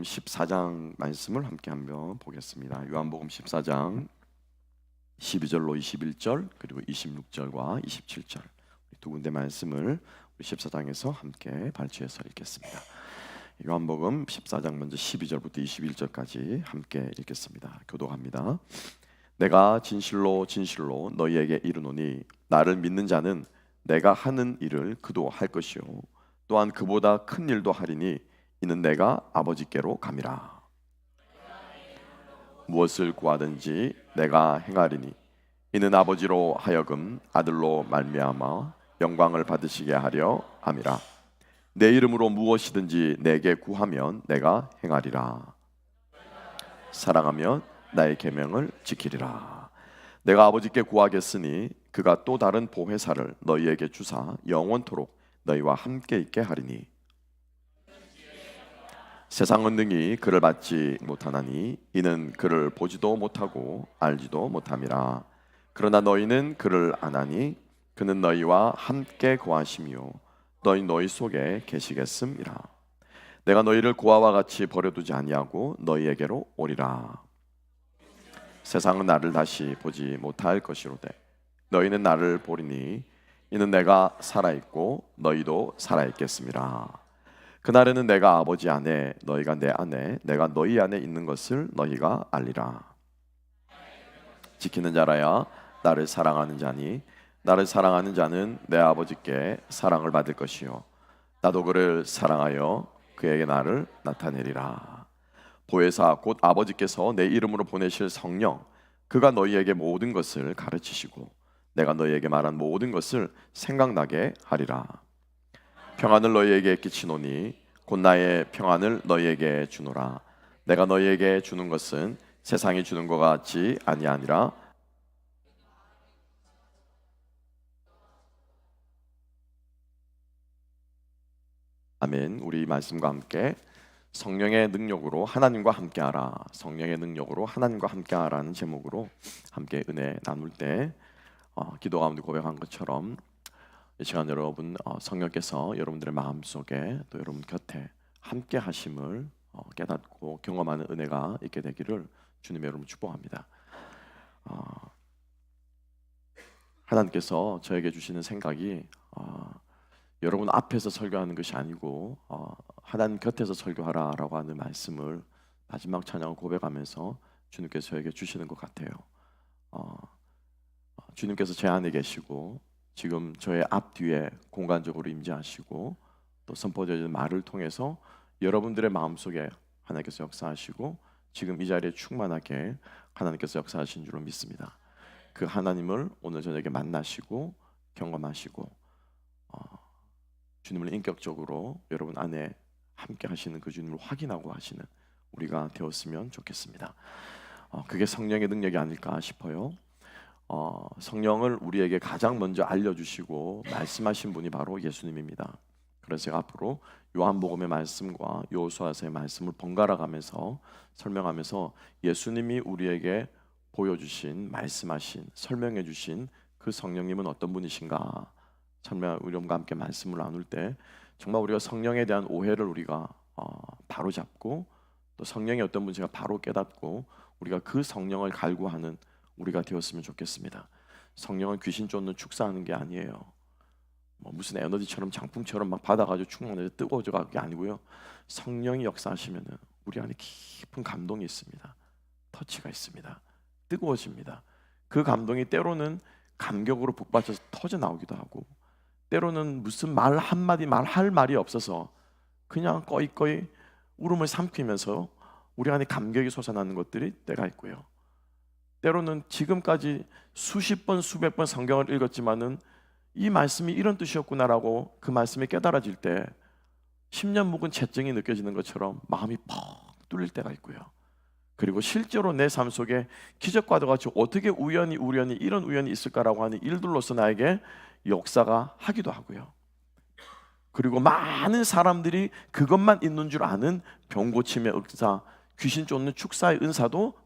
14장 말씀을 함께 한번 보겠습니다. 요한복음 14장 12절로 21절 그리고 26절과 27절 두 군데 말씀을 우리 14장에서 함께 발췌해서 읽겠습니다. 요한복음 14장 먼저 12절부터 21절까지 함께 읽겠습니다. 교독합니다. 내가 진실로 진실로 너희에게 이르노니 나를 믿는 자는 내가 하는 일을 그도 할 것이요 또한 그보다 큰 일도 하리니 이는 내가 아버지께로 감이라. 무엇을 구하든지 내가 행하리니 이는 아버지로 하여금 아들로 말미암아 영광을 받으시게 하려 함이라. 내 이름으로 무엇이든지 내게 구하면 내가 행하리라. 사랑하면 나의 계명을 지키리라. 내가 아버지께 구하겠으니 그가 또 다른 보혜사를 너희에게 주사 영원토록 너희와 함께 있게 하리니 세상은 능히 그를 받지 못하나니 이는 그를 보지도 못하고 알지도 못함이라. 그러나 너희는 그를 아나니 그는 너희와 함께 거하시며 너희 속에 계시겠음이라. 내가 너희를 고아와 같이 버려두지 아니하고 너희에게로 오리라. 세상은 나를 다시 보지 못할 것이로되 너희는 나를 보리니 이는 내가 살아있고 너희도 살아있겠음이라. 그날에는 내가 아버지 안에 너희가 내 안에 내가 너희 안에 있는 것을 너희가 알리라. 지키는 자라야 나를 사랑하는 자니 나를 사랑하는 자는 내 아버지께 사랑을 받을 것이요 나도 그를 사랑하여 그에게 나를 나타내리라. 보혜사 곧 아버지께서 내 이름으로 보내실 성령 그가 너희에게 모든 것을 가르치시고 내가 너희에게 말한 모든 것을 생각나게 하리라. 평안을 너희에게 끼치노니 곧 나의 평안을 너희에게 주노라. 내가 너희에게 주는 것은 세상이 주는 것 같지 아니하니라. 아멘. 우리 말씀과 함께 성령의 능력으로 하나님과 함께하라. 성령의 능력으로 하나님과 함께하라는 제목으로 함께 은혜 나눌 때 기도 가운데 고백한 것처럼 이 시간 여러분 성령께서 여러분들의 마음속에 또 여러분 곁에 함께 하심을 깨닫고 경험하는 은혜가 있게 되기를 주님의 여러분 축복합니다. 하나님께서 저에게 주시는 생각이 여러분 앞에서 설교하는 것이 아니고 하나님 곁에서 설교하라라고 하는 말씀을 마지막 찬양을 고백하면서 주님께서 저에게 주시는 것 같아요. 주님께서 제 안에 계시고 지금 저의 앞뒤에 공간적으로 임재하시고 또 선포되어지는 말을 통해서 여러분들의 마음속에 하나님께서 역사하시고 지금 이 자리에 충만하게 하나님께서 역사하신 줄로 믿습니다. 그 하나님을 오늘 저녁에 만나시고 경험하시고 주님을 인격적으로 여러분 안에 함께 하시는 그 주님을 확인하고 하시는 우리가 되었으면 좋겠습니다. 그게 성령의 능력이 아닐까 싶어요. 성령을 우리에게 가장 먼저 알려주시고 말씀하신 분이 바로 예수님입니다. 그래서 제가 앞으로 요한복음의 말씀과 여호수아서의 말씀을 번갈아 가면서 설명하면서 예수님이 우리에게 보여주신 말씀하신 설명해 주신 그 성령님은 어떤 분이신가 우리와 함께 말씀을 나눌 때 정말 우리가 성령에 대한 오해를 우리가 바로 잡고 또 성령이 어떤 분인지가 바로 깨닫고 우리가 그 성령을 갈구하는 우리가 되었으면 좋겠습니다. 성령은 귀신 쫓는 축사하는 게 아니에요. 무슨 에너지처럼 장풍처럼 막 받아가지고 충만해서 뜨거워져 가는 게 아니고요. 성령이 역사하시면은 우리 안에 깊은 감동이 있습니다. 터치가 있습니다. 뜨거워집니다. 그 감동이 때로는 감격으로 북받쳐서 터져 나오기도 하고 때로는 무슨 말 한마디 말할 말이 없어서 그냥 꺼이꺼이 울음을 삼키면서 우리 안에 감격이 솟아나는 것들이 때가 있고요. 때로는 지금까지 수십 번 수백 번 성경을 읽었지만은 이 말씀이 이런 뜻이었구나라고 그 말씀이 깨달아질 때 10년 묵은 채증이 느껴지는 것처럼 마음이 퍽 뚫릴 때가 있고요. 그리고 실제로 내 삶 속에 기적과도 같이 어떻게 우연히 이런 우연이 있을까라고 하는 일들로서 나에게 역사가 하기도 하고요. 그리고 많은 사람들이 그것만 있는 줄 아는 병고침의 역사, 귀신 쫓는 축사의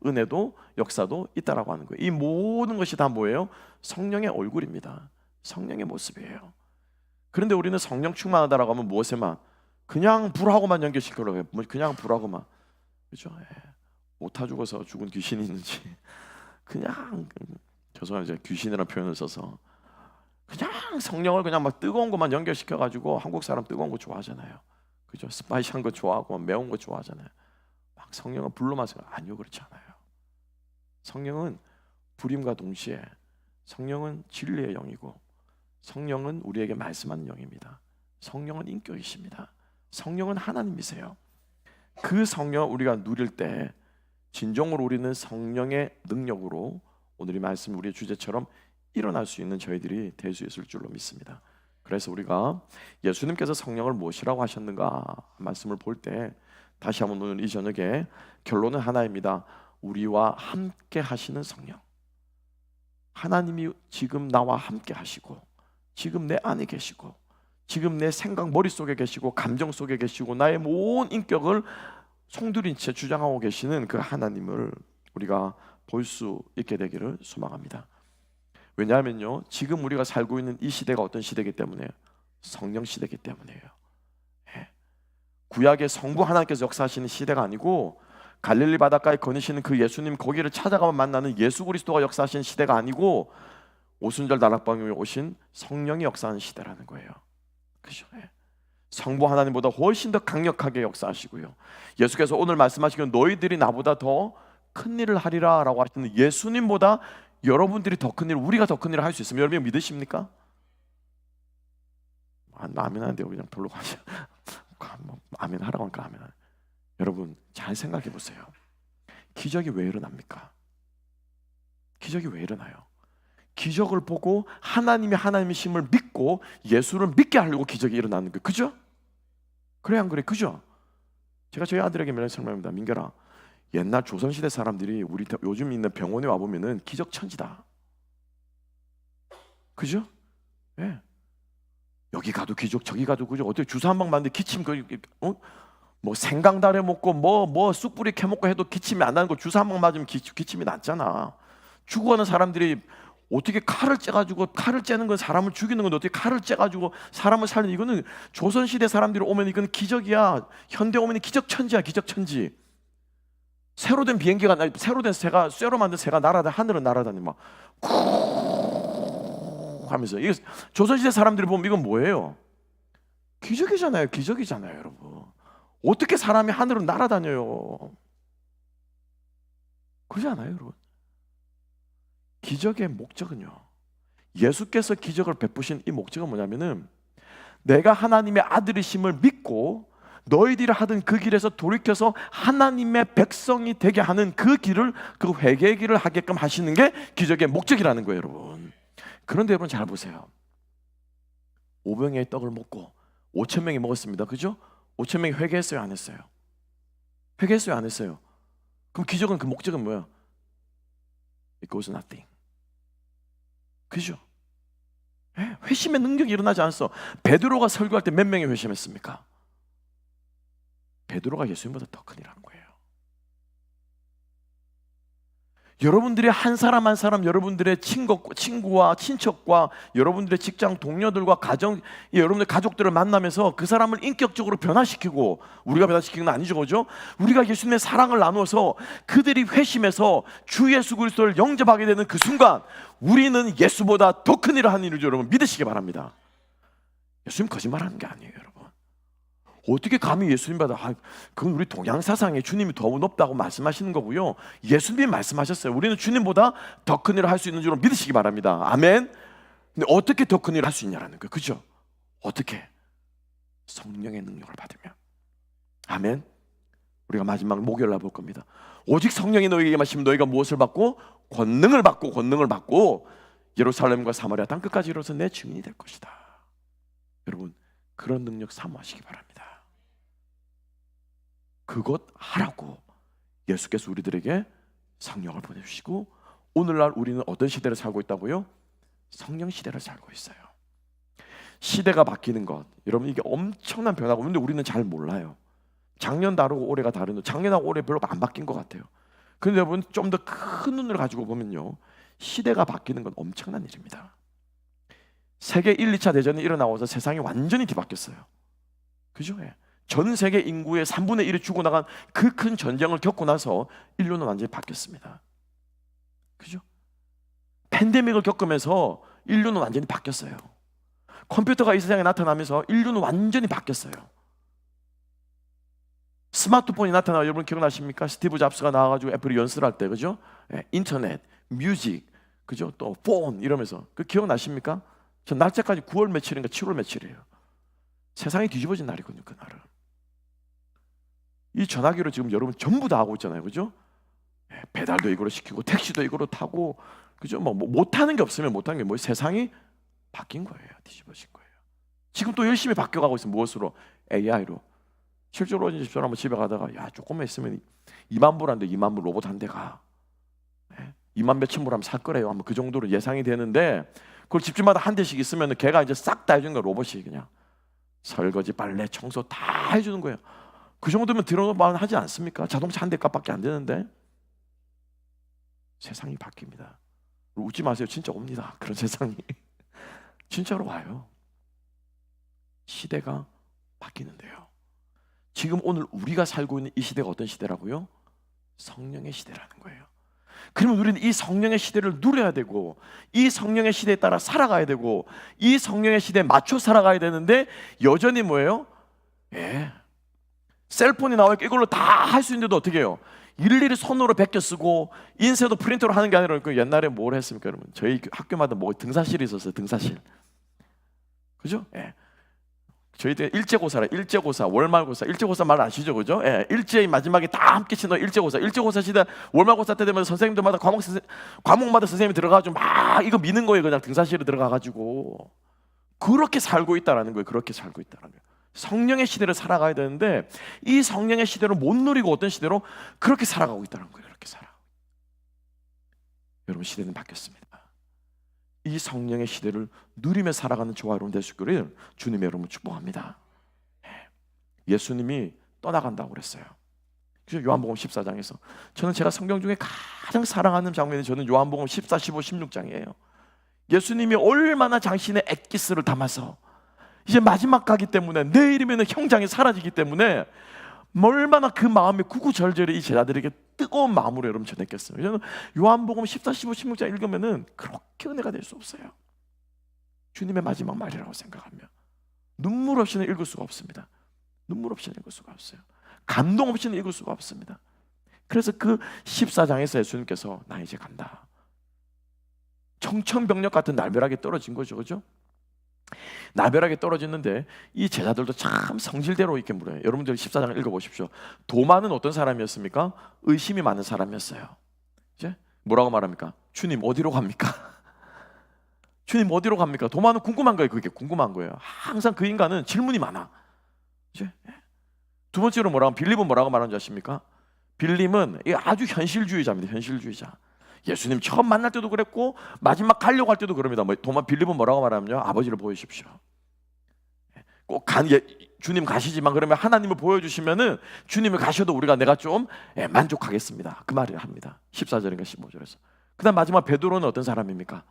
은혜도 역사도 있다라고 하는 거예요. 이 모든 것이 다 뭐예요? 성령의 얼굴입니다. 성령의 모습이에요. 그런데 우리는 성령 충만하다라고 하면 무엇에만? 그냥 불하고만 연결시키려고 해요. 그냥 불하고만. 그죠? 오타 죽어서 죽은 귀신이 있는지 그냥 죄송합니다. 제가 귀신이라는 표현을 써서 그냥 성령을 그냥 막 뜨거운 것만 연결시켜 가지고 한국 사람 뜨거운 거 좋아하잖아요. 그죠? 스파이시한 거 좋아하고 매운 거 좋아하잖아요. 막 성령은 불로 마시고 아니요 그렇지 않아요. 성령은 불임과 동시에 성령은 진리의 영이고 성령은 우리에게 말씀하는 영입니다. 성령은 인격이십니다. 성령은 하나님이세요. 그 성령을 우리가 누릴 때 진정으로 우리는 성령의 능력으로 오늘 이 말씀 우리의 주제처럼 일어날 수 있는 저희들이 될 수 있을 줄로 믿습니다. 그래서 우리가 예수님께서 성령을 무엇이라고 하셨는가 말씀을 볼 때 다시 한번 오늘 이 저녁에 결론은 하나입니다. 우리와 함께 하시는 성령. 하나님이 지금 나와 함께 하시고 지금 내 안에 계시고 지금 내 생각 머릿속에 계시고 감정 속에 계시고 나의 모든 인격을 송두린 채 주장하고 계시는 그 하나님을 우리가 볼 수 있게 되기를 소망합니다. 왜냐하면요 지금 우리가 살고 있는 이 시대가 어떤 시대이기 때문에 성령 시대이기 때문이에요. 구약의 성부 하나님께서 역사하시는 시대가 아니고 갈릴리 바닷가에 거니시는 그 예수님 거기를 찾아가면 만나는 예수 그리스도가 역사하시는 시대가 아니고 오순절 다락방에 오신 성령이 역사하는 시대라는 거예요. 그죠? 성부 하나님보다 훨씬 더 강력하게 역사하시고요. 예수께서 오늘 말씀하시기를 너희들이 나보다 더 큰 일을 하리라 라고 하시는 예수님보다 여러분들이 더 큰 일, 우리가 더 큰 일을 할 수 있으면 여러분 믿으십니까? 아멘 하는데요. 그냥 별로 가시 아멘 하라고 하니까 아멘. 여러분 잘 생각해 보세요. 기적이 왜 일어납니까? 기적이 왜 일어나요? 기적을 보고 하나님의 힘을 믿고 예수를 믿게 하려고 기적이 일어나는 거예요. 그죠? 그래 안 그래? 그죠? 제가 저희 아들에게 맨날 설명합니다. 민결아, 옛날 조선시대 사람들이 우리 요즘 있는 병원에 와보면은 기적 천지다. 그죠? 예. 여기 가도 기적, 저기 가도 기적. 어떻게 주사 한 방 맞는데 기침 뭐 생강다래 먹고 뭐 쑥뿌리 캐먹고 해도 기침이 안 나는 거 주사 한 방 맞으면 기침이 났잖아. 죽어가는 사람들이 어떻게 칼을 째는 건 사람을 죽이는 건데 어떻게 칼을 째가지고 사람을 살리는 이거는 조선시대 사람들이 오면 이건 기적이야. 현대 오면 기적천지야. 기적천지. 새로 된 비행기가 새로 된 새가 쇠로 만든 새가 하늘을 날아다니 막 하면서 이게 조선시대 사람들이 보면 이건 뭐예요? 기적이잖아요. 기적이잖아요, 여러분. 어떻게 사람이 하늘을 날아다녀요? 그러지 않아요, 여러분? 기적의 목적은요. 예수께서 기적을 베푸신 이 목적은 뭐냐면은 내가 하나님의 아들이심을 믿고 너희들이 하던 그 길에서 돌이켜서 하나님의 백성이 되게 하는 그 길을 그 회개의 길을 하게끔 하시는 게 기적의 목적이라는 거예요, 여러분. 그런데 여러분 잘 보세요. 5병의 떡을 먹고 5천 명이 먹었습니다. 그죠? 5천 명이 회개했어요, 안 했어요? 회개했어요, 안 했어요? 그럼 기적은 그 목적은 뭐야? It goes nothing. 그죠? 회심의 능력이 일어나지 않았어. 베드로가 설교할 때 몇 명이 회심했습니까? 베드로가 예수님보다 더 큰 일하는 거예요. 여러분들이 한 사람 한 사람 여러분들의 친구와 친척과 여러분들의 직장 동료들과 여러분들 가족들을 만나면서 그 사람을 인격적으로 변화시키고 우리가 변화시키는 건 아니죠, 그죠? 우리가 예수님의 사랑을 나누어서 그들이 회심해서 주 예수 그리스도를 영접하게 되는 그 순간 우리는 예수보다 더 큰 일을 하는 일을 여러분 믿으시기 바랍니다. 예수님 거짓말하는 게 아니에요, 여러분. 어떻게 감히 예수님보다 그건 우리 동양 사상에 주님이 더 높다고 말씀하시는 거고요. 예수님이 말씀하셨어요. 우리는 주님보다 더 큰 일을 할 수 있는 줄 믿으시기 바랍니다. 아멘. 근데 어떻게 더 큰 일을 할 수 있냐라는 거예요. 그죠? 어떻게? 성령의 능력을 받으면. 아멘. 우리가 마지막 목요일 볼 겁니다. 오직 성령이 너희에게 임하시면 너희가 무엇을 받고? 권능을 받고 예루살렘과 사마리아 땅 끝까지 이뤄서 내 증인이 될 것이다. 여러분 그런 능력 사모하시기 바랍니다. 그것 하라고 예수께서 우리들에게 성령을 보내주시고 오늘날 우리는 어떤 시대를 살고 있다고요? 성령 시대를 살고 있어요. 시대가 바뀌는 것 여러분 이게 엄청난 변화고 근데 우리는 잘 몰라요. 작년 다르고 올해가 다른데 작년하고 올해 별로 안 바뀐 것 같아요. 근데 여러분 좀 더 큰 눈을 가지고 보면요 시대가 바뀌는 건 엄청난 일입니다. 세계 1, 2차 대전이 일어나서 세상이 완전히 뒤바뀌었어요. 그죠? 전 세계 인구의 3분의 1이 죽어나간 그 큰 전쟁을 겪고 나서 인류는 완전히 바뀌었습니다. 그죠? 팬데믹을 겪으면서 인류는 완전히 바뀌었어요. 컴퓨터가 이 세상에 나타나면서 인류는 완전히 바뀌었어요. 스마트폰이 나타나 여러분 기억나십니까? 스티브 잡스가 나와가지고 애플이 연설할 때, 그죠? 인터넷, 뮤직, 그죠? 또 폰 이러면서 그 기억나십니까? 저 날짜까지 9월 며칠인가 7월 며칠이에요. 세상이 뒤집어진 날이거든요, 그날은. 이 전화기로 지금 여러분 전부 다 하고 있잖아요, 그죠? 배달도 이거로 시키고 택시도 이거로 타고, 그죠? 뭐 못하는 게 없으면 못하는 게 뭐예요? 세상이 바뀐 거예요, 뒤집어진 거예요. 지금 또 열심히 바뀌어가고 있어요. 무엇으로? AI로. 실제로 이제 집사람 집에 가다가 야 조금만 있으면 2만 불 안 돼, 2만 불 로봇 한 대가 2만 몇천 불 하면 살 거래요. 아마 그 정도로 예상이 되는데 그걸 집집마다 한 대씩 있으면 걔가 이제 싹 다 해주는 거야. 로봇이 그냥 설거지, 빨래, 청소 다 해주는 거예요. 그 정도면 들어만 하지 않습니까? 자동차 한 대 값밖에 안 되는데. 세상이 바뀝니다. 웃지 마세요. 진짜 옵니다. 그런 세상이 진짜로 와요. 시대가 바뀌는데요. 지금 오늘 우리가 살고 있는 이 시대가 어떤 시대라고요? 성령의 시대라는 거예요. 그러면 우리는 이 성령의 시대를 누려야 되고, 이 성령의 시대에 따라 살아가야 되고, 이 성령의 시대에 맞춰 살아가야 되는데 여전히 뭐예요? 셀폰이 나오니까 이걸로 다 할 수 있는데도 어떻게 해요? 일일이 손으로 베껴 쓰고 인쇄도 프린터로 하는 게 아니라 그 옛날에 뭘 했습니까, 여러분? 저희 학교마다 뭐 등사실이 있었어요. 등사실. 그죠? 저희 때 일제고사, 월말고사, 일제고사 말 아시죠, 그죠? 일제의 마지막에 다 함께 치는 일제고사 시대, 월말고사 때 되면 선생님들마다 과목마다 선생님이 들어가가지고 막 이거 미는 거예요, 그냥 등사실에 들어가가지고. 그렇게 살고 있다라는 거예요. 그렇게 살고 있다는 거예요. 성령의 시대를 살아가야 되는데 이 성령의 시대를 못 누리고 어떤 시대로 그렇게 살아가고 있다는 거예요. 그렇게 살아. 여러분 시대는 바뀌었습니다. 이 성령의 시대를 누리며 살아가는 저와 여러분 될 수 있기를 주님의 여러분 축복합니다. 예수님이 떠나간다고 그랬어요. 그래서 요한복음 14장에서 저는 제가 성경 중에 가장 사랑하는 장면이 저는 요한복음 14, 15, 16장이에요. 예수님이 얼마나 당신의 엑기스를 담아서 이제 마지막 가기 때문에 내일이면 형장이 사라지기 때문에 얼마나 그 마음이 구구절절히 이 제자들에게 뜨거운 마음으로 여러분 전했겠어요. 저는 요한복음 14, 15, 16장 읽으면은 그렇게 은혜가 될 수 없어요. 주님의 마지막 말이라고 생각하면 눈물 없이는 읽을 수가 없습니다. 눈물 없이는 읽을 수가 없어요. 감동 없이는 읽을 수가 없습니다. 그래서 그 14장에서 예수님께서 나 이제 간다. 청천벽력 같은 날벼락이 떨어진 거죠, 그죠? 나벼락이 떨어지는데 이 제자들도 참 성질대로 이렇게 물어요. 여러분들 14장을 읽어보십시오. 도마는 어떤 사람이었습니까? 의심이 많은 사람이었어요. 이제 뭐라고 말합니까? 주님 어디로 갑니까? 주님 어디로 갑니까? 도마는 궁금한 거예요. 그게 궁금한 거예요. 항상 그 인간은 질문이 많아. 이제 두 번째로 빌립은 뭐라고 말하는 줄 아십니까? 빌립은 아주 현실주의자입니다. 현실주의자. 예수님 처음 만날 때도 그랬고 마지막 가려고 할 때도 그럽니다. 빌립은 뭐라고 말하면요, 아버지를 보여주십시오. 꼭 주님 가시지만 그러면 하나님을 보여주시면은 주님이 가셔도 내가 좀 만족하겠습니다. 그 말을 합니다. 14절인가 15절에서. 그 다음 마지막 베드로는 어떤 사람입니까?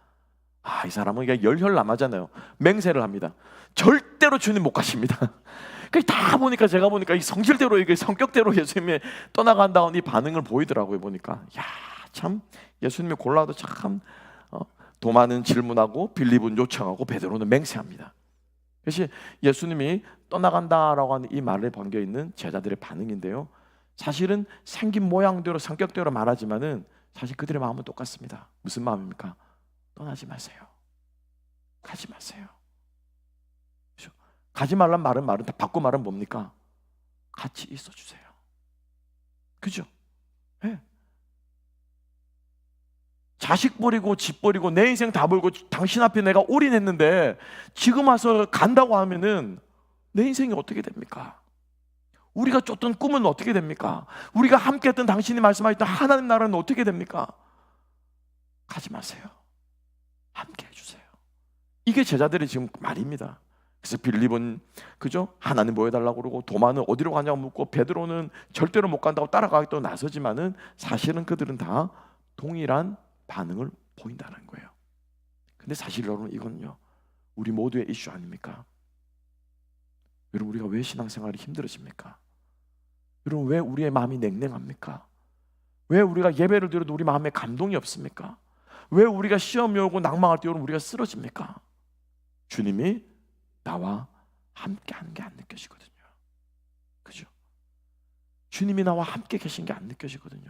이 사람은 열혈남하잖아요. 맹세를 합니다. 절대로 주님 못 가십니다. 다 보니까 제가 보니까 이 성질대로 성격대로 예수님이 떠나간다는 이 반응을 보이더라고요. 보니까 참 예수님이 골라도 참 도마는 질문하고 빌립은 요청하고 베드로는 맹세합니다. 그래서 예수님이 떠나간다라고 하는 이 말에 담겨 있는 제자들의 반응인데요, 사실은 생긴 모양대로 성격대로 말하지만은 사실 그들의 마음은 똑같습니다. 무슨 마음입니까? 떠나지 마세요. 가지 마세요. 그렇죠? 가지 말란 말은 다 바꿔 말은 뭡니까? 같이 있어 주세요. 그죠? 네. 자식 버리고 집 버리고 내 인생 다 버리고 당신 앞에 내가 올인했는데 지금 와서 간다고 하면은 내 인생이 어떻게 됩니까? 우리가 쫓던 꿈은 어떻게 됩니까? 우리가 함께 했던 당신이 말씀하셨던 하나님 나라는 어떻게 됩니까? 가지 마세요. 함께 해주세요. 이게 제자들의 지금 말입니다. 그래서 빌립은 그죠? 하나님 보여달라고 그러고, 도마는 어디로 가냐고 묻고, 베드로는 절대로 못 간다고 따라가겠다고 나서지만은 사실은 그들은 다 동일한 반응을 보인다는 거예요. 근데 사실 여러분 이건요, 우리 모두의 이슈 아닙니까? 여러분, 우리가 왜 신앙생활이 힘들어집니까? 여러분, 왜 우리의 마음이 냉랭합니까? 왜 우리가 예배를 드려도 우리 마음에 감동이 없습니까? 왜 우리가 시험이 오고 낭망할 때 여러분 우리가 쓰러집니까? 주님이 나와 함께 하는 게 안 느껴지거든요. 그죠? 주님이 나와 함께 계신 게 안 느껴지거든요.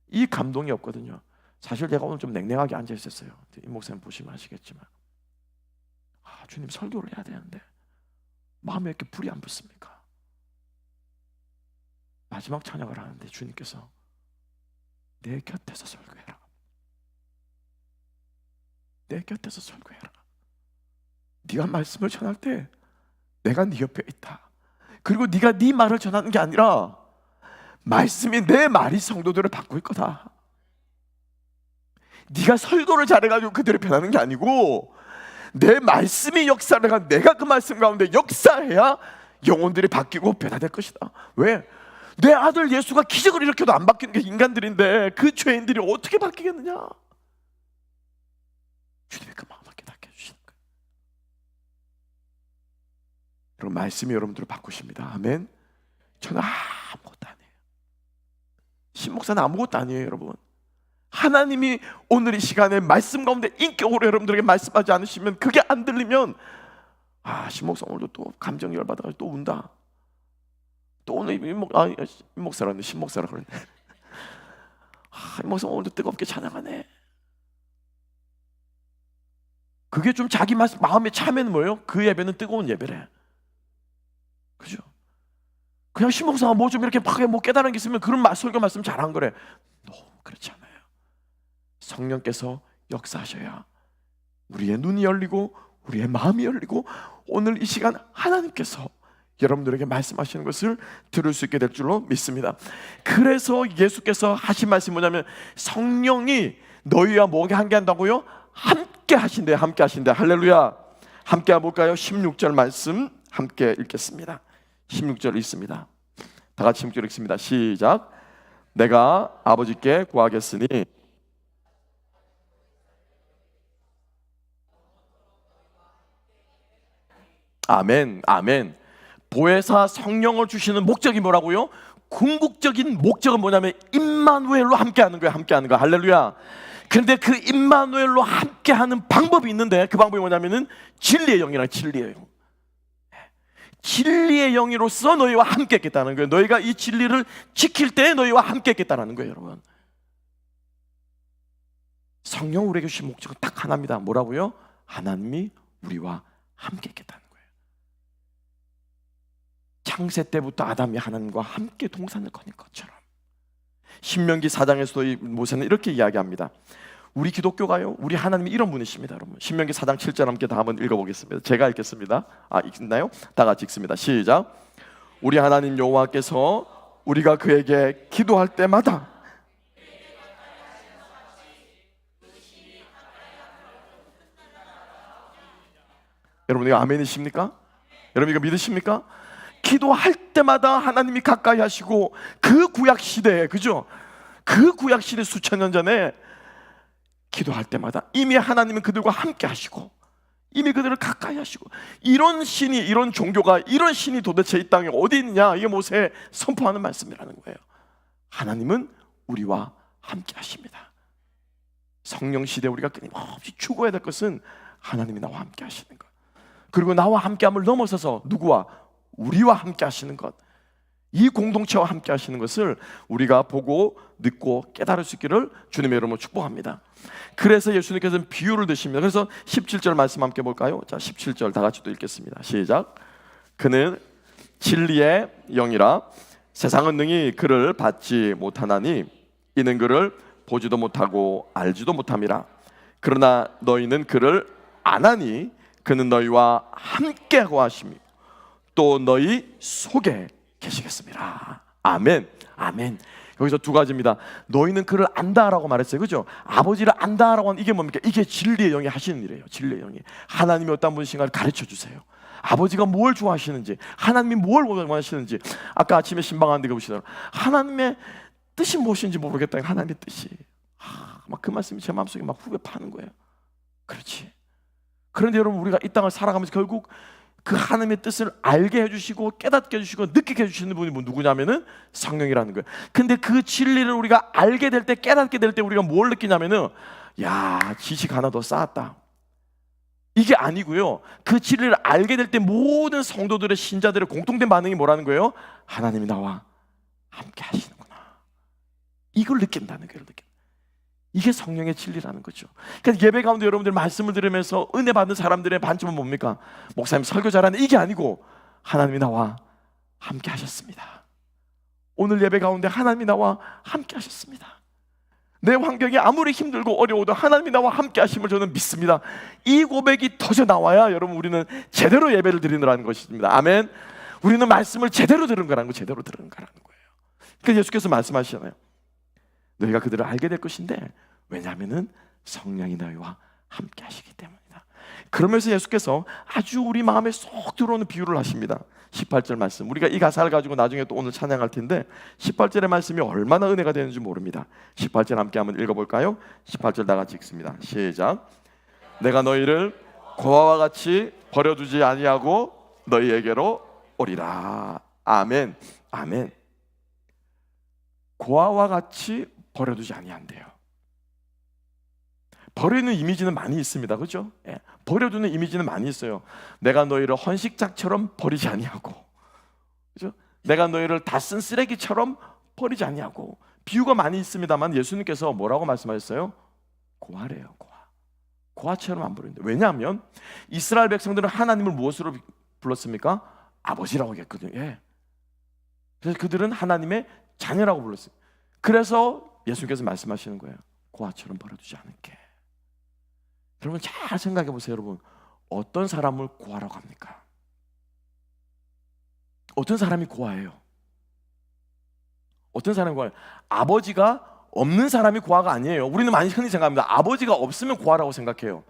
이 감동이 없거든요. 사실 제가 오늘 좀 냉랭하게 앉아 있었어요. 이 목사님 보시면 아시겠지만, 주님 설교를 해야 되는데 마음에 이렇게 불이 안 붙습니까? 마지막 찬양을 하는데 주님께서 내 곁에서 설교해라. 내 곁에서 설교해라. 네가 말씀을 전할 때 내가 네 옆에 있다. 그리고 네가 네 말을 전하는 게 아니라 말씀이 내 말이 성도들을 바꿀 거다. 네가 설교를 잘해가지고 그들을 변하는 게 아니고 내 말씀이 역사를 해가 내가 그 말씀 가운데 역사해야 영혼들이 바뀌고 변화될 것이다. 왜? 내 아들 예수가 기적을 일으켜도 안 바뀌는 게 인간들인데 그 죄인들이 어떻게 바뀌겠느냐? 주님이 그 마음을 깨닫게 해주시는 거예요. 여러분, 말씀이 여러분들을 바꾸십니다. 아멘. 저는 아무것도 아니에요. 신목사는 아무것도 아니에요. 여러분, 하나님이 오늘 이 시간에 말씀 가운데 인격으로 여러분들에게 말씀하지 않으시면, 그게 안 들리면 신목사 오늘도 또 감정 열받아가지고 또 운다. 또 오늘 신목사라네. 신목사라 그러네. 신목사 오늘도 뜨겁게 찬양하네. 그게 좀 자기 마음에 차면 뭐예요? 그 예배는 뜨거운 예배래. 그죠? 그냥 신목사가 뭐 좀 이렇게 막 깨달은 게 있으면 그런 설교 말씀 잘한 거래. 너무 그렇지 않아요. 성령께서 역사하셔야 우리의 눈이 열리고 우리의 마음이 열리고 오늘 이 시간 하나님께서 여러분들에게 말씀하시는 것을 들을 수 있게 될 줄로 믿습니다. 그래서 예수께서 하신 말씀이 뭐냐면, 성령이 너희와 뭐게 함께한다고요? 함께 하신대요. 함께 하신대요. 할렐루야. 함께 해볼까요? 16절 말씀 함께 읽겠습니다. 16절 읽습니다. 다 같이 16절 읽습니다. 시작. 내가 아버지께 구하겠으니 아멘. 아멘. 보혜사 성령을 주시는 목적이 뭐라고요? 궁극적인 목적은 뭐냐면 임마누엘로 함께하는 거예요. 함께하는 거. 할렐루야. 그런데 그 임마누엘로 함께하는 방법이 있는데, 그 방법이 뭐냐면은 진리의 영이라. 진리의 영. 진리의 영이로서 너희와 함께 했겠다는 거예요. 너희가 이 진리를 지킬 때 너희와 함께 했겠다는 거예요. 여러분, 성령 우리에게 주신 목적은 딱 하나입니다. 뭐라고요? 하나님이 우리와 함께 했겠다는 거예요. 창세 때부터 아담이 하나님과 함께 동산을 거닌 것처럼, 신명기 4장에서도 모세는 이렇게 이야기합니다. 우리 기독교가요, 우리 하나님이 이런 분이십니다. 여러분, 신명기 4장 7절 함께 다 한번 읽어보겠습니다. 제가 읽겠습니다. 읽나요? 다 같이 읽습니다. 시작. 우리 하나님 여호와께서 우리가 그에게 기도할 때마다 여러분, 이거 아멘이십니까? 여러분, 이거 믿으십니까? 기도할 때마다 하나님이 가까이 하시고, 그 구약 시대에, 그죠? 그 구약 시대 수천 년 전에 기도할 때마다 이미 하나님은 그들과 함께 하시고 이미 그들을 가까이 하시고, 이런 신이, 이런 종교가, 이런 신이 도대체 이 땅에 어디 있냐? 이게 모세에 선포하는 말씀이라는 거예요. 하나님은 우리와 함께 하십니다. 성령 시대에 우리가 끊임없이 추구해야 될 것은 하나님이 나와 함께 하시는 것, 그리고 나와 함께함을 넘어서서 누구와? 우리와 함께 하시는 것, 이 공동체와 함께 하시는 것을 우리가 보고 듣고 깨달을 수 있기를 주님의 이름으로 축복합니다. 그래서 예수님께서는 비유를 드십니다. 그래서 17절 말씀 함께 볼까요? 자, 17절 다 같이 또 읽겠습니다. 시작. 그는 진리의 영이라 세상은 능히 그를 받지 못하나니 이는 그를 보지도 못하고 알지도 못함이라. 그러나 너희는 그를 아나니 그는 너희와 함께하고 하심이 또 너희 속에 계시겠습니다. 아멘. 아멘. 여기서 두 가지입니다. 너희는 그를 안다라고 말했어요. 그죠? 아버지를 안다라고 하는 이게 뭡니까? 이게 진리의 영이 하시는 일이에요. 진리의 영이. 하나님이 어떤 분이신가를 가르쳐 주세요. 아버지가 뭘 좋아하시는지, 하나님이 뭘 원하시는지. 아까 아침에 신방하는데 보시더라고요. 하나님의 뜻이 무엇인지 모르겠다. 하나님의 뜻이. 막 그 말씀이 제 마음속에 막 후벼 파는 거예요. 그렇지. 그런데 여러분, 우리가 이 땅을 살아가면서 결국 그 하나님의 뜻을 알게 해주시고 깨닫게 해주시고 느끼게 해주시는 분이 누구냐면은 성령이라는 거예요. 근데 그 진리를 우리가 알게 될 때, 깨닫게 될 때 우리가 뭘 느끼냐면은, 야, 지식 하나 더 쌓았다, 이게 아니고요. 그 진리를 알게 될 때 모든 성도들의, 신자들의 공통된 반응이 뭐라는 거예요? 하나님이 나와 함께 하시는구나, 이걸 느낀다는 거예요. 이게 성령의 진리라는 거죠. 그러니까 예배 가운데 여러분들 말씀을 들으면서 은혜 받는 사람들의 반점은 뭡니까? 목사님 설교 잘하네, 이게 아니고 하나님이 나와 함께 하셨습니다. 오늘 예배 가운데 하나님이 나와 함께 하셨습니다. 내 환경이 아무리 힘들고 어려워도 하나님이 나와 함께 하심을 저는 믿습니다. 이 고백이 터져 나와야 여러분 우리는 제대로 예배를 드리느라는 것입니다. 아멘. 우리는 말씀을 제대로 들은 거라는 거, 제대로 들은 거라는 거예요. 그러니까 예수께서 말씀하시잖아요. 너희가 그들을 알게 될 것인데, 왜냐하면은 성령이 너희와 함께 하시기 때문이다. 그러면서 예수께서 아주 우리 마음에 쏙 들어오는 비유를 하십니다. 18절 말씀, 우리가 이 가사를 가지고 나중에 또 오늘 찬양할 텐데 18절의 말씀이 얼마나 은혜가 되는지 모릅니다. 18절 함께 한번 읽어볼까요? 18절 다 같이 읽습니다. 시작. 내가 너희를 고아와 같이 버려두지 아니하고 너희에게로 오리라. 아멘. 아멘. 고아와 같이 버려두지 아니한대요. 버리는 이미지는 많이 있습니다. 그렇죠? 예. 버려두는 이미지는 많이 있어요. 내가 너희를 헌식장처럼 버리지 아니하고, 그렇죠? 내가 너희를 다 쓴 쓰레기처럼 버리지 아니하고, 비유가 많이 있습니다만 예수님께서 뭐라고 말씀하셨어요? 고아래요. 고아처럼 안 버린다. 왜냐하면 이스라엘 백성들은 하나님을 무엇으로 불렀습니까? 아버지라고 했거든요. 예. 그래서 그들은 하나님의 자녀라고 불렀어요. 그래서 예수님께서 말씀하시는 거예요. 고아처럼 버려두지 않을게. 여러분 잘 생각해 보세요. 여러분, 어떤 사람을 고아라고 합니까? 어떤 사람이 고아예요? 어떤 사람이 고아예요? 아버지가 없는 사람이 고아가 아니에요. 우리는 많이 흔히 생각합니다. 아버지가 없으면 고아라고 생각해요.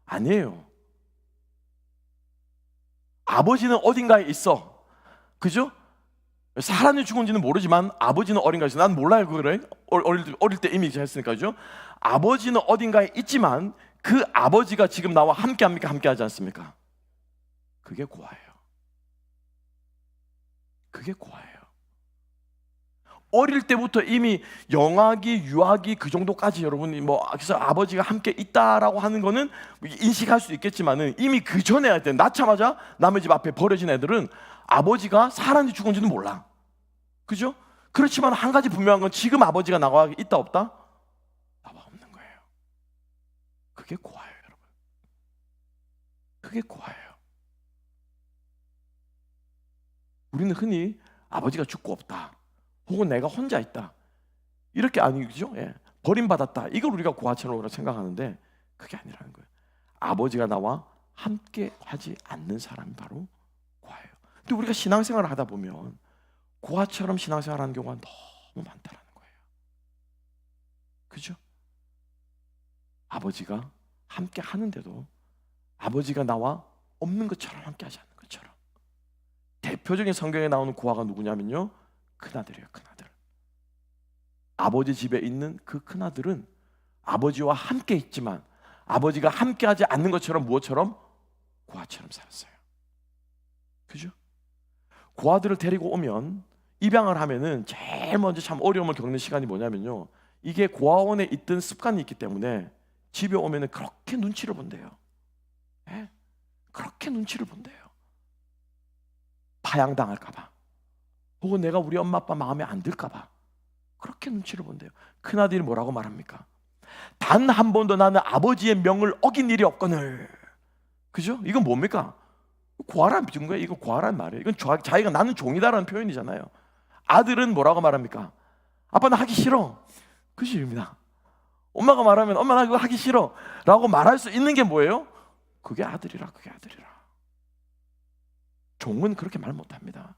아니에요. 아버지는 어딘가에 있어. 그죠? 사람이 죽은지는 모르지만 아버지는 어딘가에 있어. 난 몰라요. 그래? 어릴 때 이미 했으니까. 그죠? 아버지는 어딘가에 있지만 그 아버지가 지금 나와 함께 합니까? 함께 하지 않습니까? 그게 고아예요. 그게 고아예요. 어릴 때부터 이미 영아기, 유아기 그 정도까지 여러분이 그래서 아버지가 함께 있다라고 하는 거는 인식할 수 있겠지만은 이미 그 전에 할 때 낳자마자 남의 집 앞에 버려진 애들은 아버지가 살았는지 죽은지는 몰라. 그죠? 그렇지만 한 가지 분명한 건 지금 아버지가 나와 있다 없다? 나와 없는 거예요. 그게 고아예요, 여러분. 그게 고아예요. 우리는 흔히 아버지가 죽고 없다, 혹은 내가 혼자 있다, 이렇게 아니죠? 예. 버림받았다, 이걸 우리가 고아처럼 생각하는데 그게 아니라는 거예요. 아버지가 나와 함께 하지 않는 사람이 바로 고아예요. 근데 우리가 신앙생활을 하다 보면 고아처럼 신앙생활하는 경우가 너무 많다는 거예요. 그죠? 아버지가 함께 하는데도 아버지가 나와 없는 것처럼 함께 하지 않는 것처럼. 대표적인 성경에 나오는 고아가 누구냐면요, 큰아들이에요. 큰아들. 아버지 집에 있는 그 큰아들은 아버지와 함께 있지만 아버지가 함께 하지 않는 것처럼 무엇처럼? 고아처럼 살았어요. 그죠? 고아들을 데리고 오면, 입양을 하면은 제일 먼저 참 어려움을 겪는 시간이 뭐냐면요, 이게 고아원에 있던 습관이 있기 때문에 집에 오면은 그렇게 눈치를 본대요. 예? 그렇게 눈치를 본대요. 파양당할까봐, 혹은 내가 우리 엄마 아빠 마음에 안 들까봐 그렇게 눈치를 본대요. 큰아들이 뭐라고 말합니까? 단 한 번도 나는 아버지의 명을 어긴 일이 없거늘. 그죠? 이건 뭡니까? 고아란 비준 거예요. 이거 고아란 말이에요. 이건 자기가 나는 종이다라는 표현이잖아요. 아들은 뭐라고 말합니까? 아빠 나 하기 싫어. 그 식입니다. 엄마가 말하면 엄마 나 그거 하기 싫어 라고 말할 수 있는 게 뭐예요? 그게 아들이라. 그게 아들이라. 종은 그렇게 말 못합니다.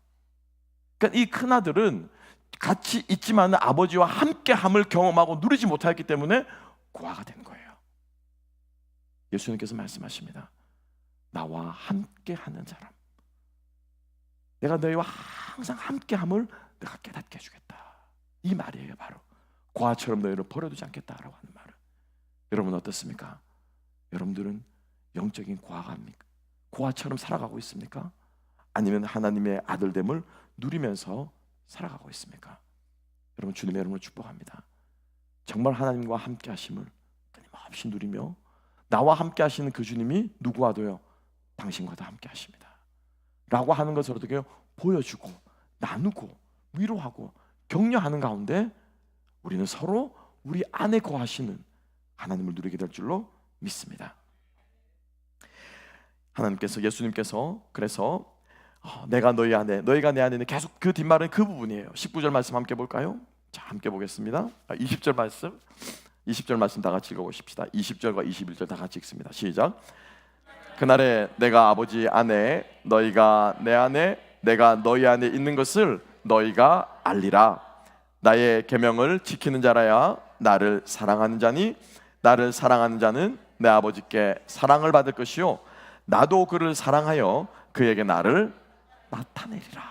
그러니까 이 큰아들은 같이 있지만 아버지와 함께함을 경험하고 누리지 못했기 때문에 고아가 된 거예요. 예수님께서 말씀하십니다. 나와 함께하는 사람, 내가 너희와 항상 함께함을 내가 깨닫게 해주겠다, 이 말이에요. 바로 고아처럼 너희를 버려두지 않겠다라고 하는 말은. 여러분 어떻습니까? 여러분들은 영적인 고아가 고아처럼 살아가고 있습니까? 아니면 하나님의 아들됨을 누리면서 살아가고 있습니까? 여러분, 주님의 이름으로 축복합니다. 정말 하나님과 함께 하심을 끊임없이 누리며 나와 함께 하시는 그 주님이 누구와도요? 당신과도 함께 하십니다 라고 하는 것을 어떻게 해요? 보여주고 나누고 위로하고 격려하는 가운데 우리는 서로 우리 안에 거하시는 하나님을 누리게 될 줄로 믿습니다. 하나님께서, 예수님께서 그래서 내가 너희 안에, 너희가 내 안에는, 계속 그 뒷말은 그 부분이에요. 19절 말씀 함께 볼까요? 자, 함께 보겠습니다. 20절 말씀, 20절 말씀 다 같이 읽어보십시다. 20절과 21절 다 같이 읽습니다. 시작. 그날에 내가 아버지 안에, 너희가 내 안에, 내가 너희 안에 있는 것을 너희가 알리라. 나의 계명을 지키는 자라야 나를 사랑하는 자니, 나를 사랑하는 자는 내 아버지께 사랑을 받을 것이요 나도 그를 사랑하여 그에게 나를 나타내리라.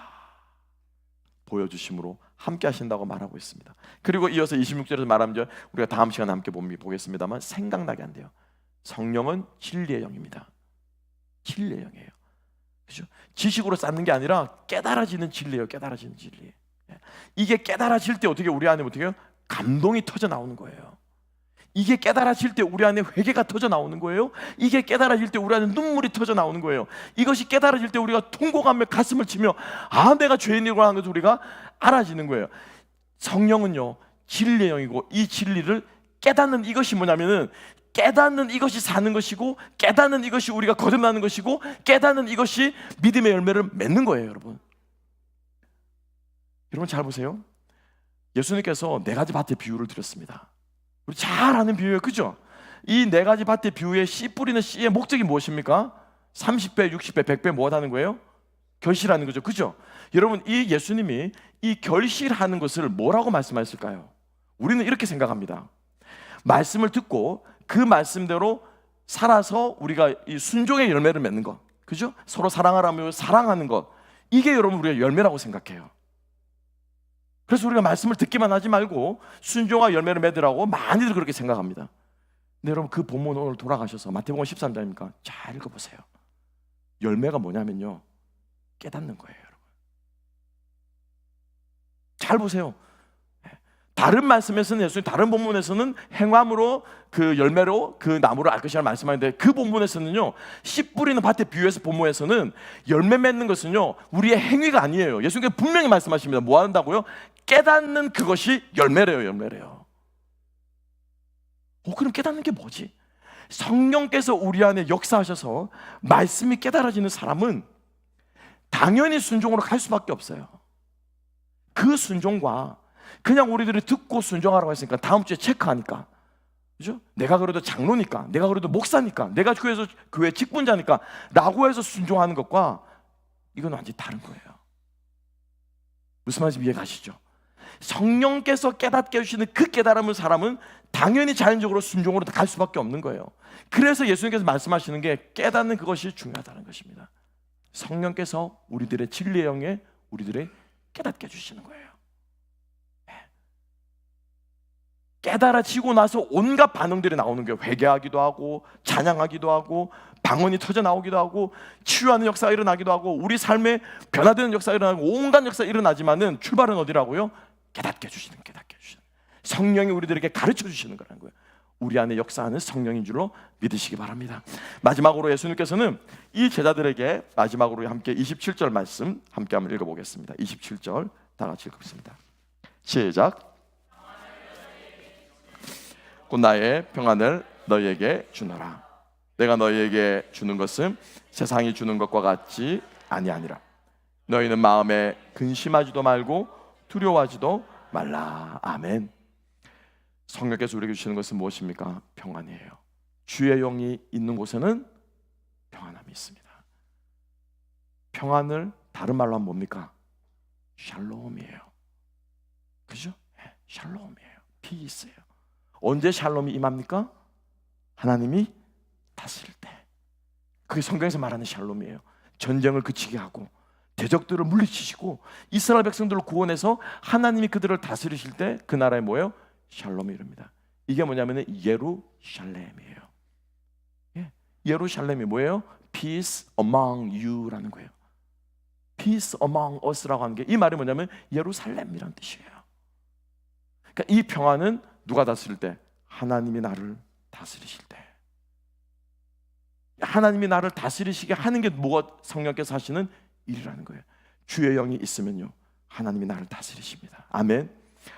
보여주심으로 함께 하신다고 말하고 있습니다. 그리고 이어서 26절에서 말하면, 우리가 다음 시간에 함께 보겠습니다만 생각나게 한대요. 성령은 진리의 영입니다. 진리의 영이에요. 그렇죠? 지식으로 쌓는 게 아니라 깨달아지는 진리예요. 깨달아지는 진리. 이게 깨달아질 때 어떻게 우리 안에 어떻게 해요? 감동이 터져 나오는 거예요. 이게 깨달아질 때 우리 안에 회개가 터져 나오는 거예요. 이게 깨달아질 때 우리 안에 눈물이 터져 나오는 거예요. 이것이 깨달아질 때 우리가 통곡하며 가슴을 치며 내가 죄인이라고 하는 것을 우리가 알아지는 거예요. 성령은요 진리의 영이고, 이 진리를 깨닫는 이것이 뭐냐면은, 깨닫는 이것이 사는 것이고, 깨닫는 이것이 우리가 거듭나는 것이고, 깨닫는 이것이 믿음의 열매를 맺는 거예요. 여러분 잘 보세요. 예수님께서 네 가지 밭의 비유를 드렸습니다. 우리 잘 아는 비유예요, 그죠? 이 네 가지 밭의 비유의 씨 뿌리는 씨의 목적이 무엇입니까? 30배, 60배, 100배 뭐 하는 거예요? 결실하는 거죠, 그죠? 여러분, 이 예수님이 이 결실하는 것을 뭐라고 말씀하셨을까요? 우리는 이렇게 생각합니다. 말씀을 듣고 그 말씀대로 살아서 우리가 이 순종의 열매를 맺는 것, 그죠? 서로 사랑하라며 사랑하는 것, 이게 여러분 우리가 열매라고 생각해요. 그래서 우리가 말씀을 듣기만 하지 말고 순종과 열매를 맺으라고 많이들 그렇게 생각합니다. 근데 여러분, 그 본문 오늘 돌아가셔서 마태복음 13장입니까? 잘 읽어보세요. 열매가 뭐냐면요, 깨닫는 거예요. 여러분 잘 보세요. 다른 말씀에서는, 예수님 다른 본문에서는 행함으로 그 열매로 그 나무를 알 것이라는 말씀하는데, 그 본문에서는요, 씨 뿌리는 밭의 비유에서 본문에서는 열매 맺는 것은요 우리의 행위가 아니에요. 예수님께서 분명히 말씀하십니다. 뭐 한다고요? 깨닫는 그것이 열매래요. 열매래요. 그럼 깨닫는 게 뭐지? 성령께서 우리 안에 역사하셔서 말씀이 깨달아지는 사람은 당연히 순종으로 갈 수밖에 없어요. 그 순종과 그냥 우리들이 듣고 순종하라고 했으니까 다음 주에 체크하니까, 그죠? 내가 그래도 장로니까, 내가 그래도 목사니까, 내가 교회에서 교회 직분자니까 라고 해서 순종하는 것과 이건 완전히 다른 거예요. 무슨 말인지 이해 가시죠? 성령께서 깨닫게 해주시는 그 깨달음을 사람은 당연히 자연적으로 순종으로 갈 수밖에 없는 거예요. 그래서 예수님께서 말씀하시는 게 깨닫는 그것이 중요하다는 것입니다. 성령께서 우리들의 진리의 영에 우리들의 깨닫게 해주시는 거예요. 깨달아지고 나서 온갖 반응들이 나오는 거예요. 회개하기도 하고, 찬양하기도 하고, 방언이 터져 나오기도 하고, 치유하는 역사가 일어나기도 하고, 우리 삶에 변화되는 역사가 일어나고, 온갖 역사가 일어나지만은 출발은 어디라고요? 깨닫게 해주시는, 깨닫게 해주시는 성령이 우리들에게 가르쳐 주시는 거라는 거예요. 우리 안에 역사하는 성령인 줄로 믿으시기 바랍니다. 마지막으로 예수님께서는 이 제자들에게 마지막으로 함께 27절 말씀 함께 한번 읽어보겠습니다. 27절 다 같이 읽겠습니다. 시작. 곧 나의 평안을 너희에게 주노라. 내가 너희에게 주는 것은 세상이 주는 것과 같지 아니하니라. 너희는 마음에 근심하지도 말고 두려워하지도 말라. 아멘. 성령께서 우리에게 주시는 것은 무엇입니까? 평안이에요. 주의 영이 있는 곳에는 평안함이 있습니다. 평안을 다른 말로 하면 뭡니까? 샬롬이에요. 그죠? 샬롬이에요. 피스예요. 언제 샬롬이 임합니까? 하나님이 다스릴 때. 그게 성경에서 말하는 샬롬이에요. 전쟁을 그치게 하고 대적들을 물리치시고 이스라엘 백성들을 구원해서 하나님이 그들을 다스리실 때 그 나라에 뭐예요? 샬롬이 이릅니다. 이게 뭐냐면 예루샬렘이에요. 예루샬렘이 뭐예요? peace among you라는 거예요. peace among us라고 하는 게 이 말이 뭐냐면 예루살렘이라는 뜻이에요. 그러니까 이 평안은 누가 다스릴 때? 하나님이 나를 다스리실 때. 하나님이 나를 다스리시게 하는 게 뭐가 성령께서 하시는 일이라는 거예요. 주의 영이 있으면요, 하나님이 나를 다스리십니다. 아멘.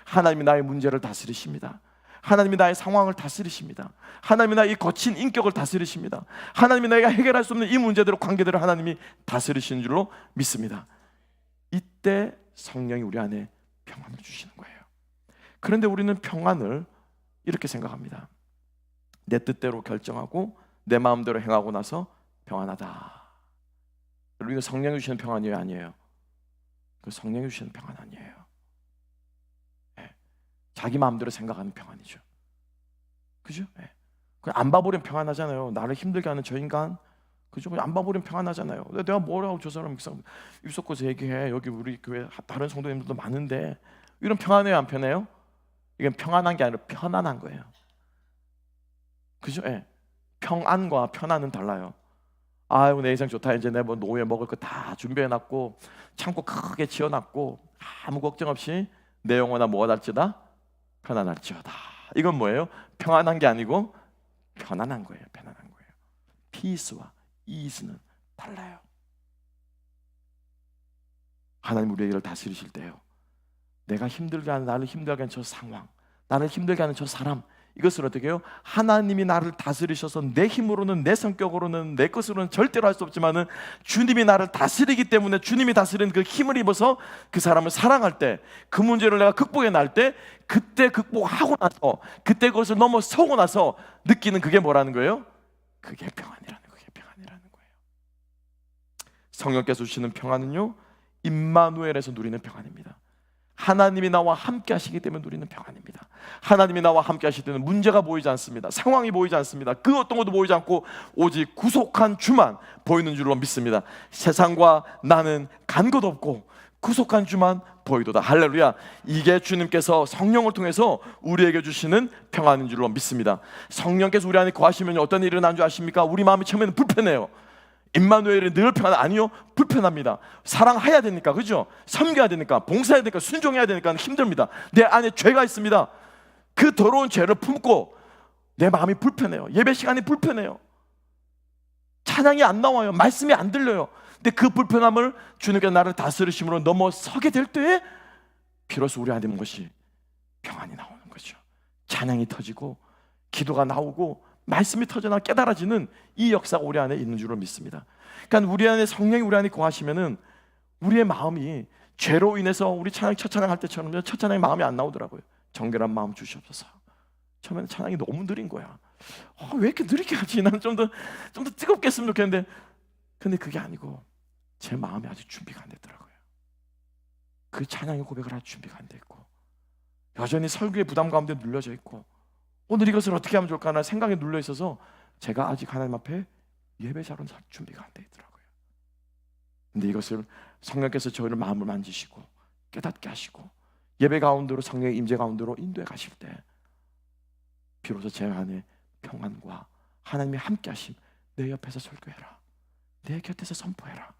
하나님이 나의 문제를 다스리십니다. 하나님이 나의 상황을 다스리십니다. 하나님이 나의 거친 인격을 다스리십니다. 하나님이 내가 해결할 수 없는 이 문제들을, 관계들을 하나님이 다스리시는 줄로 믿습니다. 이때 성령이 우리 안에 평안을 주시는 거예요. 그런데 우리는 평안을 이렇게 생각합니다. 내 뜻대로 결정하고 내 마음대로 행하고 나서 평안하다. 여러분, 이거 성령이 주시는 평안이에요, 아니에요? 그 성령이 주시는 평안 아니에요. 네. 자기 마음대로 생각하는 평안이죠. 그죠? 네. 그냥 안 봐버리면 평안하잖아요. 나를 힘들게 하는 저 인간, 그죠? 그냥 안 봐버리면 평안하잖아요. 내가 뭐라고 저 사람 입 섞어서 얘기해. 여기 우리 교회 다른 성도님들도 많은데, 이런 평안해요, 안 편해요? 이건 평안한 게 아니라 편안한 거예요. 그죠? 네. 평안과 편안은 달라요. 아유, 내 인생 좋다. 이제 내 뭐 노후에 먹을 거 다 준비해놨고 창고 크게 지어놨고 아무 걱정 없이 내 영혼아 뭐가 날지다? 편안할지어다. 이건 뭐예요? 평안한 게 아니고 편안한 거예요. 편안한 거예요. peace와 ease는 달라요. 하나님 우리의 일을 다스리실 때요, 내가 힘들게 하는, 나를 힘들게 하는 저 상황, 나를 힘들게 하는 저 사람, 이것을 어떻게 해요? 하나님이 나를 다스리셔서 내 힘으로는, 내 성격으로는, 내 것으로는 절대로 할 수 없지만은 주님이 나를 다스리기 때문에, 주님이 다스리는 그 힘을 입어서 그 사람을 사랑할 때, 그 문제를 내가 극복해 날 때, 그때 극복하고 나서, 그때 그것을 넘어서고 나서 느끼는 그게 뭐라는 거예요? 그게 평안이라는 거예요. 그게 평안이라는 거예요. 성령께서 주시는 평안은요, 임마누엘에서 누리는 평안입니다. 하나님이 나와 함께 하시기 때문에 누리는 평안입니다. 하나님이 나와 함께 하시기 때문에 문제가 보이지 않습니다. 상황이 보이지 않습니다. 그 어떤 것도 보이지 않고 오직 구속한 주만 보이는 줄로 믿습니다. 세상과 나는 간 것 없고 구속한 주만 보이도다. 할렐루야. 이게 주님께서 성령을 통해서 우리에게 주시는 평안인 줄로 믿습니다. 성령께서 우리 안에 거하시면 어떤 일이 일어나는 줄 아십니까? 우리 마음이 처음에는 불편해요. 임마누엘이 늘 평안, 아니요, 불편합니다. 사랑해야 되니까, 그죠? 섬겨야 되니까, 봉사해야 되니까, 순종해야 되니까 힘듭니다. 내 안에 죄가 있습니다. 그 더러운 죄를 품고 내 마음이 불편해요. 예배 시간이 불편해요. 찬양이 안 나와요. 말씀이 안 들려요. 근데 그 불편함을 주님께서 나를 다스리심으로 넘어서게 될 때에 비로소 우리 안에 무엇이 평안이 나오는 거죠. 찬양이 터지고 기도가 나오고 말씀이 터져나 깨달아지는 이 역사가 우리 안에 있는 줄로 믿습니다. 그러니까 우리 안에 성령이 우리 안에 거하시면은 우리의 마음이 죄로 인해서, 우리 찬양, 첫 찬양할 때처럼 첫 찬양에 마음이 안 나오더라고요. 정결한 마음 주시옵소서. 처음에는 찬양이 너무 느린 거야. 왜 이렇게 느리게 하지? 나는 좀 더 뜨겁게 했으면 좋겠는데, 근데 그게 아니고 제 마음이 아직 준비가 안 됐더라고요. 그 찬양의 고백을 할 준비가 안 됐고, 여전히 설교의 부담 가운데 눌려져 있고, 오늘 이것을 어떻게 하면 좋을까 하는 생각에 눌려 있어서 제가 아직 하나님 앞에 예배자로 살 준비가 안 돼 있더라고요. 근데 이것을 성령께서 저희를 마음을 만지시고 깨닫게 하시고 예배 가운데로, 성령의 임재 가운데로 인도해 가실 때 비로소 제 안에 평안과 하나님의 함께 하심, 내 옆에서 설교해라, 내 곁에서 선포해라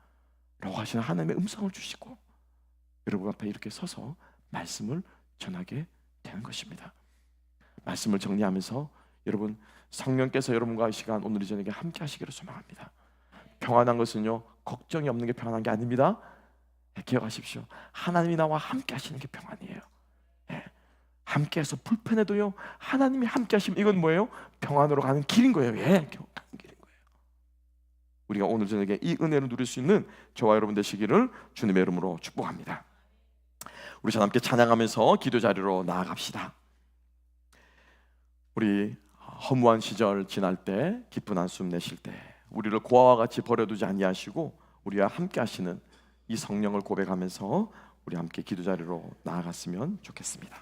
라고 하시는 하나님의 음성을 주시고 여러분 앞에 이렇게 서서 말씀을 전하게 되는 것입니다. 말씀을 정리하면서 여러분, 성령께서 여러분과 이 시간 오늘 이 저녁에 함께 하시기를 소망합니다. 평안한 것은요, 걱정이 없는 게 평안한 게 아닙니다. 기억하십시오. 하나님이 나와 함께 하시는 게 평안이에요. 함께해서 불편해도요, 하나님이 함께 하시면 이건 뭐예요? 평안으로 가는 길인 거예요. 가는 길인 거예요. 우리가 오늘 저녁에 이 은혜를 누릴 수 있는 저와 여러분 되시기를 주님의 이름으로 축복합니다. 우리 자 함께 찬양하면서 기도 자리로 나아갑시다. 우리 허무한 시절 지날 때, 기쁜 한숨 내쉴 때 우리를 고아와 같이 버려두지 아니하시고 우리와 함께 하시는 이 성령을 고백하면서 우리 함께 기도 자리로 나아갔으면 좋겠습니다.